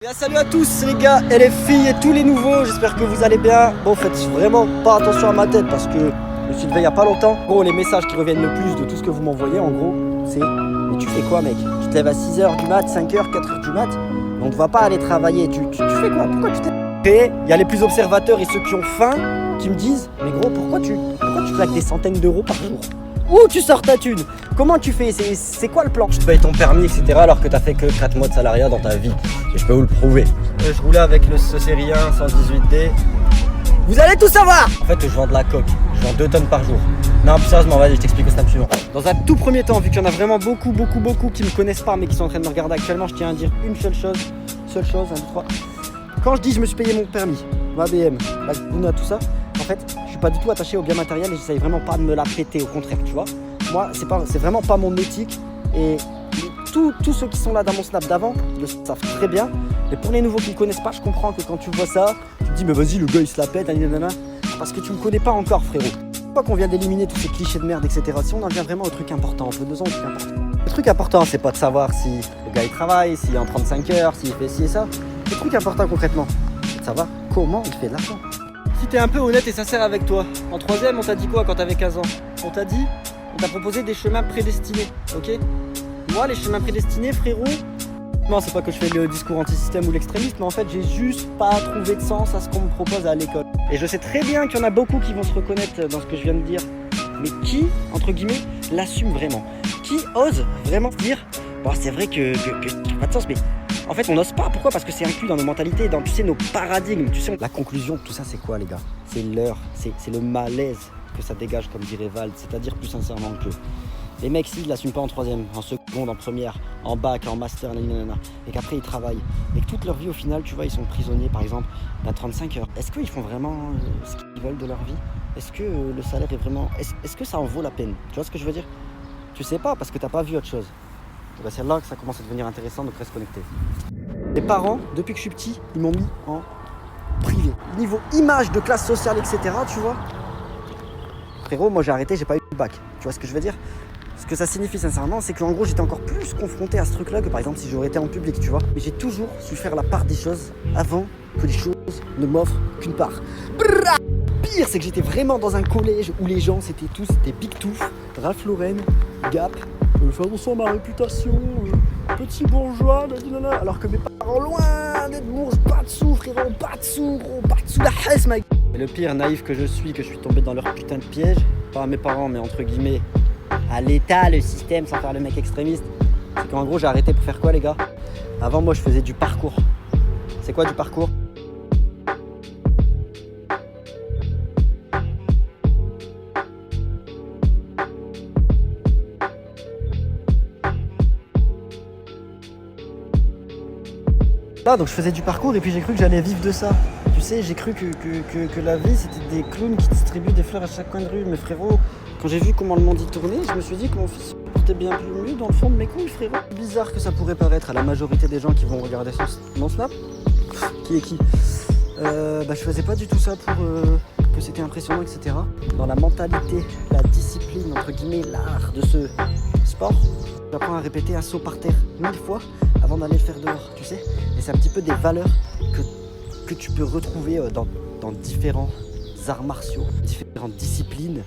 Bien, salut à tous les gars et les filles et tous les nouveaux, j'espère que vous allez bien. Bon, faites vraiment pas attention à ma tête parce que je me suis levé il y a pas longtemps. Gros, les messages qui reviennent le plus de tout ce que vous m'envoyez en gros, c'est mais tu fais quoi mec? Tu te lèves à 6h du mat, 5h, 4h du mat, on ne va pas aller travailler, tu fais quoi? Pourquoi tu t'es... Et il y a les plus observateurs et ceux qui ont faim qui me disent mais gros pourquoi tu claques des centaines d'euros par jour? Où tu sors ta thune? Comment tu fais? C'est quoi le plan? Tu te payes ton permis etc alors que t'as fait que 4 mois de salariat dans ta vie. Et je peux vous le prouver. Je roulais avec ce série 1 118D. Vous allez tout savoir! En fait je vends de la coque. Je vends 2 tonnes par jour. Non plus sérieusement vas-y je t'explique au step suivant. Dans un tout premier temps, vu qu'il y en a vraiment beaucoup qui me connaissent pas mais qui sont en train de me regarder actuellement, je tiens à dire une seule chose, 1, 2, 3. Quand je dis je me suis payé mon permis, ma BM, la Guna, tout ça, en fait, je suis pas du tout attaché au bien matériel et j'essaye vraiment pas de me la péter, au contraire, tu vois. Moi, c'est vraiment pas mon éthique et tous ceux qui sont là dans mon snap d'avant le savent très bien. Et pour les nouveaux qui me connaissent pas, je comprends que quand tu vois ça, tu te dis mais vas-y le gars il se la pète, parce que tu me connais pas encore frérot. Une fois qu'on vient d'éliminer tous ces clichés de merde, etc., si on en vient vraiment au truc important, on peut 2 ans au truc important. Le truc important, c'est pas de savoir si le gars il travaille, s'il est en 35 heures, s'il fait ci et ça. Le truc important concrètement, c'est de savoir comment il fait de l'argent. Si t'es un peu honnête et sincère avec toi, en 3ème, on t'a dit quoi quand t'avais 15 ans? On t'a proposé des chemins prédestinés, ok? Moi, les chemins prédestinés, frérot, non, c'est pas que je fais le discours anti-système ou l'extrémiste, mais en fait, j'ai juste pas trouvé de sens à ce qu'on me propose à l'école. Et je sais très bien qu'il y en a beaucoup qui vont se reconnaître dans ce que je viens de dire, mais qui, entre guillemets, l'assume vraiment? Qui ose vraiment dire, bon, c'est vrai que ça n'a pas de sens, mais en fait, on n'ose pas. Pourquoi? Parce que c'est inclus dans nos mentalités, dans, tu sais, nos paradigmes. Tu sais, la conclusion de tout ça, c'est quoi, les gars? C'est l'heure, c'est le malaise que ça dégage, comme dirait Vald, c'est-à-dire plus sincèrement que les mecs, s'ils ne l'assument pas en 3ème, en seconde, en première, en bac, en master, et qu'après ils travaillent, et que toute leur vie, au final, tu vois, ils sont prisonniers, par exemple, à 35 heures. Est-ce qu'ils font vraiment ce qu'ils veulent de leur vie? Est-ce que le salaire est vraiment... Est-ce que ça en vaut la peine? Tu vois ce que je veux dire? Tu sais pas, parce que t'as pas vu autre chose. Et ben c'est là que ça commence à devenir intéressant de rester connecté. Les parents, depuis que je suis petit, ils m'ont mis en privé. Niveau image de classe sociale, etc., tu vois. Frérot, moi j'ai arrêté, j'ai pas eu de bac. Tu vois ce que je veux dire? Ce que ça signifie sincèrement, c'est qu'en gros j'étais encore plus confronté à ce truc-là que par exemple si j'aurais été en public, tu vois. Mais j'ai toujours su faire la part des choses avant que les choses ne m'offrent qu'une part. Brrra! Pire, c'est que j'étais vraiment dans un collège où les gens c'était tous des Big Touf, Ralph Lauren, Gap, fais attention à ma réputation, petit bourgeois, alors que mes parents loin d'être bourges, pas de sous frérot, pas de sous gros, pas de sous la hesse mec. Et le pire naïf que je suis tombé dans leur putain de piège, pas à mes parents mais entre guillemets à l'État, le système, sans faire le mec extrémiste, c'est qu'en gros j'ai arrêté pour faire quoi les gars? Avant moi je faisais du parcours. C'est quoi du parcours? Là, donc je faisais du parcours et puis j'ai cru que j'allais vivre de ça. Tu sais, j'ai cru que la vie c'était des clowns qui distribuent des fleurs à chaque coin de rue. Mais frérot, quand j'ai vu comment le monde y tournait, je me suis dit que mon fils portait bien plus mieux dans le fond de mes couilles, frérot. Bizarre que ça pourrait paraître à la majorité des gens qui vont regarder mon snap. Qui est qui? Je faisais pas du tout ça pour que c'était impressionnant, etc. Dans la mentalité, la discipline, entre guillemets, l'art de ce sport, j'apprends à répéter un saut par terre 1000 fois avant d'aller le faire dehors, tu sais. Et c'est un petit peu des valeurs que tu peux retrouver dans différents arts martiaux, différentes disciplines,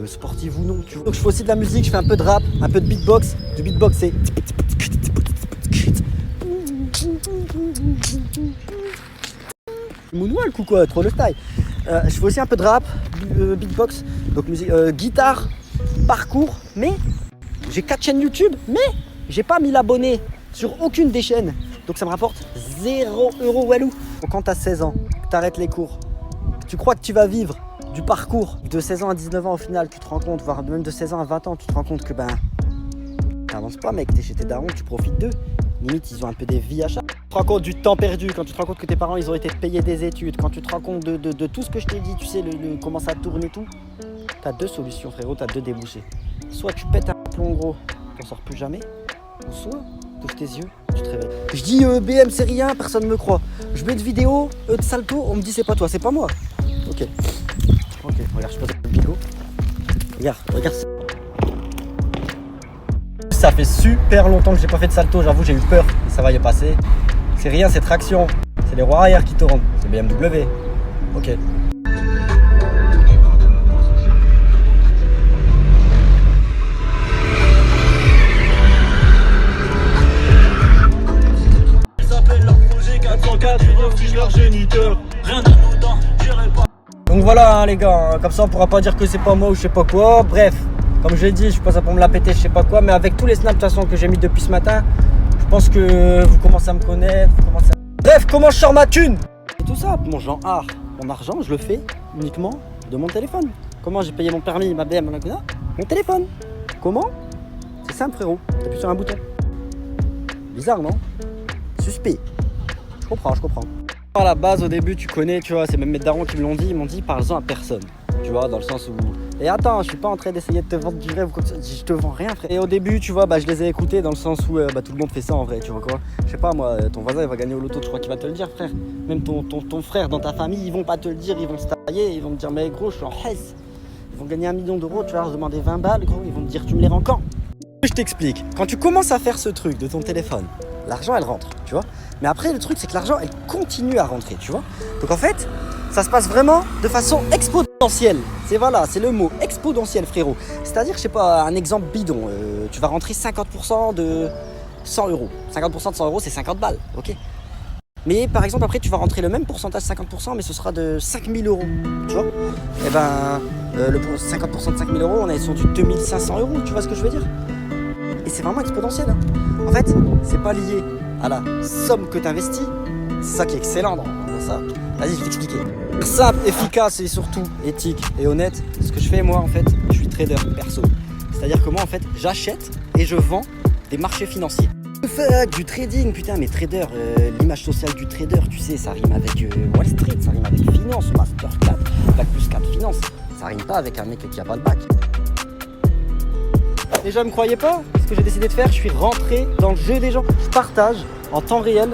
sportives ou non, tu vois. Donc je fais aussi de la musique, je fais un peu de rap, un peu de beatbox. Du beatbox c'est... Moonwalk ou quoi, trop le style. Je fais aussi un peu de rap, beatbox, donc musique, guitare, parcours, mais j'ai 4 chaînes YouTube, mais j'ai pas 1000 abonnés sur aucune des chaînes. Donc ça me rapporte 0 € walou. Donc quand t'as 16 ans, que t'arrêtes les cours, que tu crois que tu vas vivre du parcours de 16 ans à 19 ans au final, tu te rends compte, voire même de 16 ans à 20 ans, tu te rends compte que t'avances pas mec, t'es chez tes darons, tu profites d'eux. Limite ils ont un peu des vies à chaque. Tu te rends compte du temps perdu, quand tu te rends compte que tes parents ils ont été te payer des études, quand tu te rends compte de tout ce que je t'ai dit, tu sais comment ça tourne et tout. T'as 2 solutions frérot, t'as 2 débouchés. Soit tu pètes un plomb gros, t'en sors plus jamais, ou soit t'ouvres tes yeux, tu te réveilles. Je dis BM c'est rien, personne me croit. Je mets de vidéos de salto, on me dit c'est pas toi, c'est pas moi. Ok, regarde, je pose le bigot. Regarde. Ça fait super longtemps que j'ai pas fait de salto, j'avoue j'ai eu peur, mais ça va y passer. C'est rien, c'est traction. C'est les roues arrière qui tournent. C'est BMW. Ok. Ils s'appellent leur projet 404, ils refusent leur géniteur. Rien d'anodin, j'irai pas. Donc voilà hein, les gars, hein. Comme ça on pourra pas dire que c'est pas moi ou je sais pas quoi. Bref, comme je l'ai dit, je suis pas ça pour me la péter, je sais pas quoi. Mais avec tous les snaps de toute façon que j'ai mis depuis ce matin, je pense que vous commencez à me connaître, vous commencez à... Bref, comment je sors ma thune? C'est tout ça, mon argent, je le fais uniquement de mon téléphone. Comment j'ai payé mon permis, ma BM, mon téléphone. Comment? C'est simple frérot, t'appuies sur un bouton. Bizarre non? Suspect. Je comprends. À la base, au début, tu connais, tu vois, c'est même mes darons qui me l'ont dit, ils m'ont dit parle-en à personne. Tu vois, dans le sens où... Et attends, je suis pas en train d'essayer de te vendre du rêve ou quoi que ce soit, je te vends rien, frère. Et au début, tu vois, je les ai écoutés dans le sens où tout le monde fait ça en vrai, tu vois quoi. Je sais pas, moi, ton voisin, il va gagner au loto, je crois qu'il va te le dire, frère. Même ton frère dans ta famille, ils vont pas te le dire, ils vont se tailler, ils vont te dire, mais gros, je suis en hesse. Ils vont gagner 1 million d'euros, tu vas leur demander 20 balles, gros, ils vont te dire, tu me les rends quand? Je t'explique, quand tu commences à faire ce truc de ton téléphone, l'argent, elle rentre, tu vois. Mais après, le truc, c'est que l'argent, elle continue à rentrer, tu vois. Donc en fait, ça se passe vraiment de façon exponentielle. C'est le mot, exponentiel, frérot. C'est-à-dire, je sais pas, un exemple bidon. Tu vas rentrer 50% de 100 euros. 50% de 100 euros, c'est 50 balles, ok. Mais par exemple, après, tu vas rentrer le même pourcentage, 50%, mais ce sera de 5000 euros, tu vois. Et le 50% de 5000 euros, on est sur du 2500 euros, tu vois ce que je veux dire. Et c'est vraiment exponentiel, hein. En fait, c'est pas lié à la somme que tu investis. C'est ça qui est excellent dans ça. Vas-y, je vais t'expliquer. Simple, efficace et surtout éthique et honnête. Ce que je fais moi en fait, je suis trader perso. C'est-à-dire que moi en fait, j'achète et je vends des marchés financiers. Fuck, du trading, putain, mais trader, l'image sociale du trader, tu sais, ça rime avec Wall Street, ça rime avec finance, Master 4, Bac plus 4 finance. Ça rime pas avec un mec qui a pas le bac. Déjà, me croyez pas, ce que j'ai décidé de faire, je suis rentré dans le jeu des gens. Je partage en temps réel,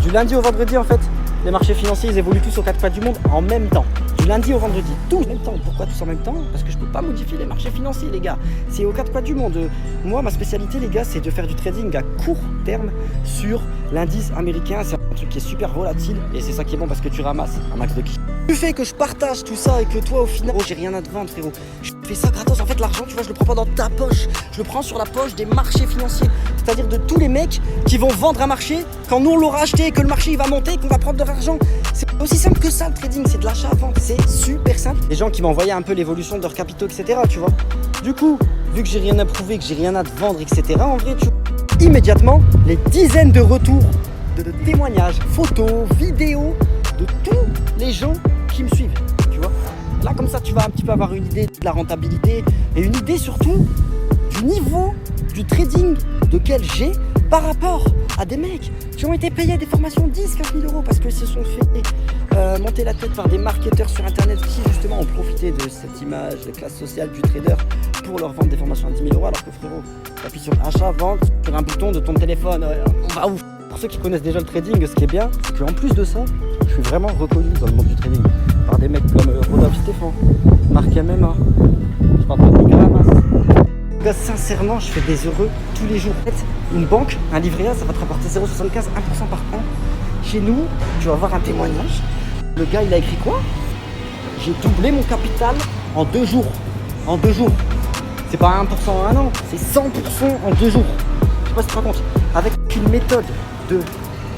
du lundi au vendredi en fait. Les marchés financiers, ils évoluent tous aux 4 coins du monde en même temps. Du lundi au vendredi, tous en même temps. Pourquoi tous en même temps? Parce que je peux pas modifier les marchés financiers, les gars. C'est aux 4 coins du monde. Moi, ma spécialité, les gars, c'est de faire du trading à court terme sur l'indice américain. C'est un truc qui est super volatile et c'est ça qui est bon parce que tu ramasses un max de qui. Du fait que je partage tout ça et que toi, au final, j'ai rien à te vendre, frérot. Je fais ça gratos. En fait, l'argent, tu vois, je le prends pas dans ta poche. Je le prends sur la poche des marchés financiers. C'est-à-dire de tous les mecs qui vont vendre un marché quand nous on l'aura acheté, que le marché il va monter, qu'on va prendre de l'argent. C'est aussi simple que ça le trading, c'est de l'achat-vente, c'est super simple. Les gens qui m'envoyaient un peu l'évolution de leurs capitaux, etc. Tu vois. Du coup, vu que j'ai rien à prouver, que j'ai rien à te vendre, etc. En vrai, tu vois, immédiatement, les dizaines de retours, de témoignages, photos, vidéos de tous les gens qui me suivent. Tu vois. Là, comme ça, tu vas un petit peu avoir une idée de la rentabilité et une idée surtout du niveau du trading de quel j'ai par rapport à des mecs qui ont été payés des formations 10-15 000 euros parce qu'ils se sont fait monter la tête par des marketeurs sur internet qui justement ont profité de cette image de classe sociale du trader pour leur vendre des formations à 10 000 euros alors que frérot, tu appuies sur achat, vente sur un bouton de ton téléphone, on va ouf. Pour ceux qui connaissent déjà le trading, ce qui est bien, c'est qu'en plus de ça, je suis vraiment reconnu dans le monde du trading par des mecs comme Rodolphe Stéphane, Marc MMA, je parle pas de Nicolas Lamas. Sincèrement, je fais des heureux tous les jours. En fait, une banque, un livret A, ça va te rapporter 0,75, 1% par an. Chez nous, tu vas avoir un témoignage. Le gars, il a écrit quoi? J'ai doublé mon capital en 2 jours. En 2 jours. C'est pas 1% en 1 an, c'est 100% en 2 jours. Je sais pas si tu te rends compte. Avec une méthode de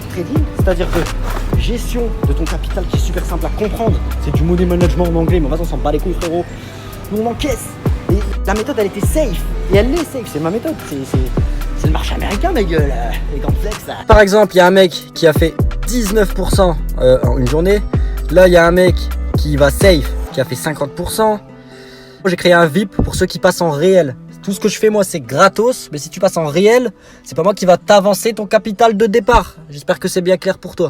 trading, c'est-à-dire de gestion de ton capital qui est super simple à comprendre. C'est du money management en anglais, mais on s'en bat les couilles, frérot. Nous, on encaisse. Et la méthode, elle était safe. Et elle est safe, c'est ma méthode. C'est le marché américain, ma gueule. Les grands flex, ça. Par exemple, il y a un mec qui a fait 19% en une journée. Là, il y a un mec qui va safe, qui a fait 50%. J'ai créé un VIP pour ceux qui passent en réel. Tout ce que je fais, moi, c'est gratos. Mais si tu passes en réel, c'est pas moi qui va t'avancer ton capital de départ. J'espère que c'est bien clair pour toi.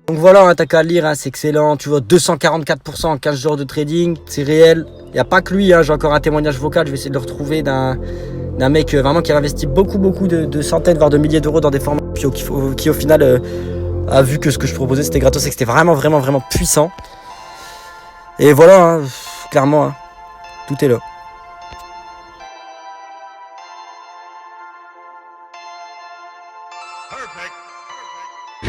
Donc voilà, hein, t'as qu'à lire, hein, c'est excellent. Tu vois, 244% en 15 jours de trading, c'est réel. Il n'y a pas que lui, hein, j'ai encore un témoignage vocal, je vais essayer de le retrouver d'un mec vraiment qui a investi beaucoup de centaines, voire de milliers d'euros dans des formations qui au final a vu que ce que je proposais c'était gratos et que c'était vraiment puissant. Et voilà, hein, clairement, hein, tout est là. Perfect.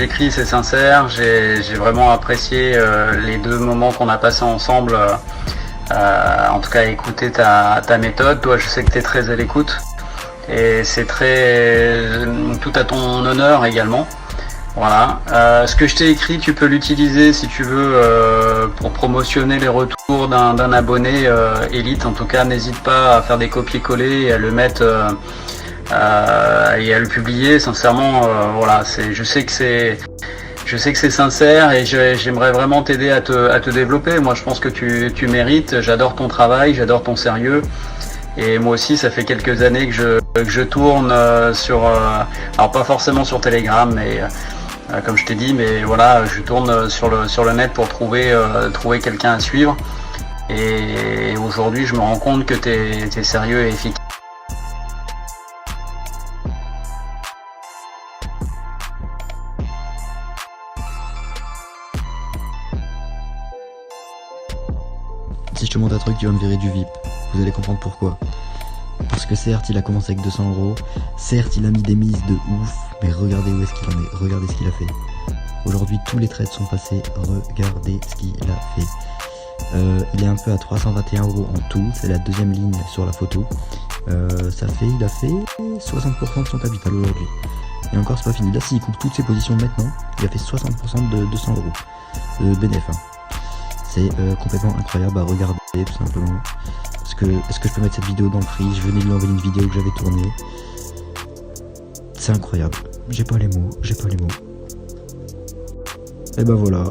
écris, c'est sincère. J'ai vraiment apprécié les 2 moments qu'on a passés ensemble. En tout cas, écouter ta méthode. Toi, je sais que tu es très à l'écoute. Et c'est tout à ton honneur également. Voilà. Ce que je t'ai écrit, tu peux l'utiliser si tu veux pour promotionner les retours d'un abonné élite. En tout cas, n'hésite pas à faire des copier-coller et à le mettre et à le publier. Sincèrement, voilà. Je sais que c'est sincère et j'aimerais vraiment t'aider à te développer. Moi, je pense que tu mérites. J'adore ton travail, j'adore ton sérieux. Et moi aussi, ça fait quelques années que je tourne sur, alors pas forcément sur Telegram, mais comme je t'ai dit, mais voilà, je tourne sur le net pour trouver quelqu'un à suivre. Et aujourd'hui, je me rends compte que t'es sérieux et efficace. Si je te montre un truc, tu vas me virer du VIP. Vous allez comprendre pourquoi. Parce que certes, il a commencé avec 200 €. Certes, il a mis des mises de ouf. Mais regardez où est-ce qu'il en est. Regardez ce qu'il a fait. Aujourd'hui, tous les trades sont passés. Regardez ce qu'il a fait. Il est un peu à 321 € en tout. C'est la 2e ligne sur la photo. Il a fait 60% de son capital aujourd'hui. Et encore, c'est pas fini. Là, s'il coupe toutes ses positions maintenant, il a fait 60% de 200 € de bénéf. C'est complètement incroyable à regarder, tout simplement. Est-ce que je peux mettre cette vidéo dans le free? Je venais de lui envoyer une vidéo que j'avais tournée. C'est incroyable. J'ai pas les mots. Et bah voilà.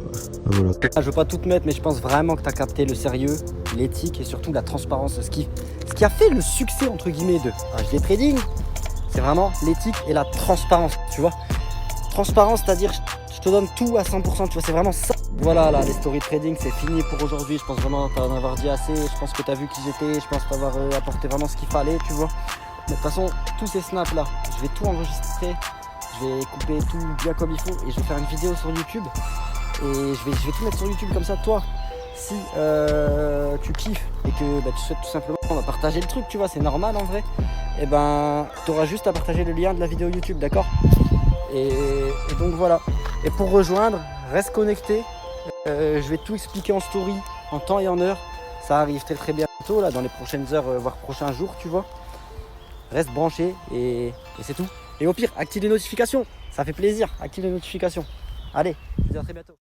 Je veux pas tout te mettre, mais je pense vraiment que tu as capté le sérieux, l'éthique et surtout la transparence. Ce qui a fait le succès entre guillemets de HD Trading, c'est vraiment l'éthique et la transparence, tu vois. Transparence, c'est-à-dire je te donne tout à 100%, tu vois, c'est vraiment ça. Voilà, là, les story trading, c'est fini pour aujourd'hui. Je pense vraiment t'en avoir dit assez. Je pense que t'as vu qui j'étais. Je pense t'avoir apporté vraiment ce qu'il fallait, tu vois. Mais de toute façon, tous ces snaps là, je vais tout enregistrer. Je vais couper tout bien comme il faut et je vais faire une vidéo sur YouTube. Et je vais tout mettre sur YouTube comme ça. Toi, si tu kiffes et que tu souhaites tout simplement partager le truc, tu vois, c'est normal en vrai. Et ben, t'auras juste à partager le lien de la vidéo YouTube, d'accord? Et donc voilà. Et pour rejoindre, reste connecté. Je vais tout expliquer en story, en temps et en heure. Ça arrive très très bientôt, là, dans les prochaines heures, voire prochains jours, tu vois. Reste branché et c'est tout. Et au pire, active les notifications. Ça fait plaisir, active les notifications. Allez, je vous dis à très bientôt.